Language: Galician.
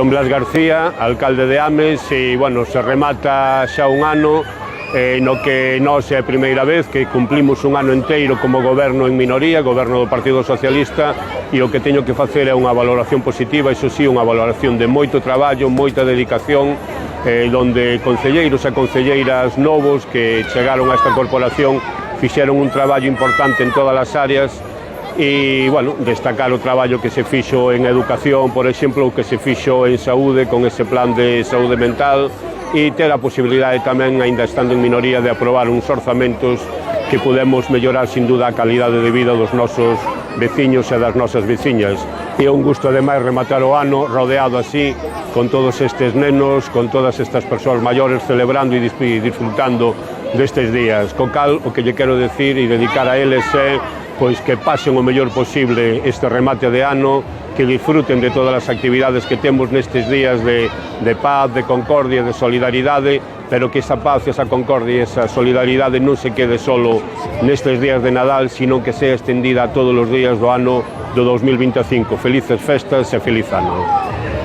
Don Blas García, alcalde de Ames, e, bueno, se remata xa un ano no que nós é a primeira vez que cumplimos un ano inteiro como goberno en minoría, goberno do Partido Socialista, e o que teño que facer é unha valoración positiva, iso sí, unha valoración de moito traballo, moita dedicación, donde concelleiros e concelleiras novos que chegaron a esta corporación fixeron un traballo importante en todas as áreas e, bueno, destacar o traballo que se fixo en educación, por exemplo, o que se fixo en saúde con ese plan de saúde mental, e ter a posibilidade tamén, aínda estando en minoría, de aprobar uns orzamentos que podemos mellorar sin duda a calidade de vida dos nosos veciños e das nosas veciñas. É un gusto ademais rematar o ano rodeado así, con todos estes nenos, con todas estas persoas maiores celebrando e disfrutando destes días. Co cal, o que lle quero decir e dedicar a eles é pois que pasen o mellor posible este remate de ano, que disfruten de todas as actividades que temos nestes días de paz, de concordia, de solidaridade, pero que esa paz, esa concordia e esa solidaridade non se quede solo nestes días de Nadal, sino que sea extendida a todos os días do ano do 2025. Felices festas e feliz ano.